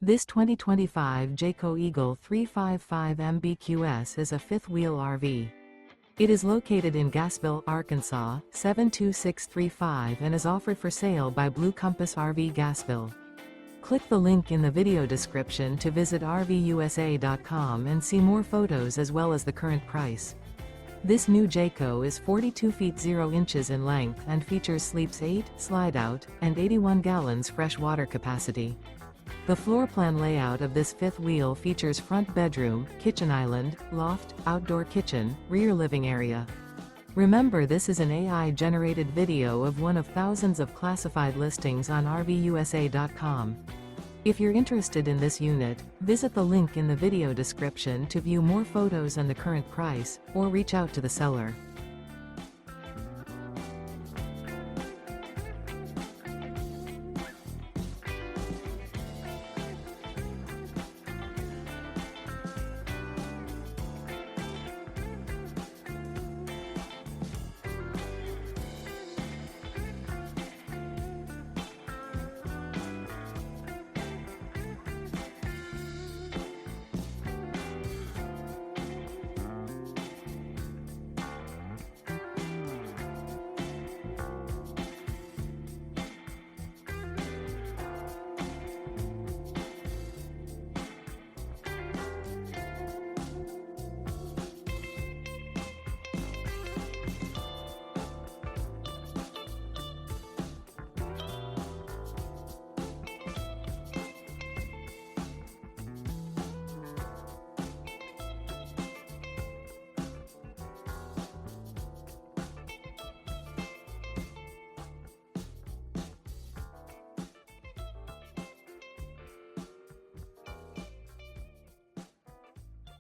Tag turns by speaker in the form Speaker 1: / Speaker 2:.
Speaker 1: This 2025 Jayco Eagle 355 MBQS is a fifth-wheel RV. It is located in Gassville, Arkansas, 72635 and is offered for sale by Blue Compass RV Gassville. Click the link in the video description to visit RVUSA.com and see more photos as well as the current price. This new Jayco is 42 feet 0 inches in length and features sleeps 8, slide-out, and 81 gallons fresh water capacity. The floor plan layout of this fifth wheel features front bedroom, kitchen island, loft, outdoor kitchen, rear living area. Remember, this is an AI-generated video of one of thousands of classified listings on RVUSA.com. If you're interested in this unit, visit the link in the video description to view more photos and the current price, or reach out to the seller.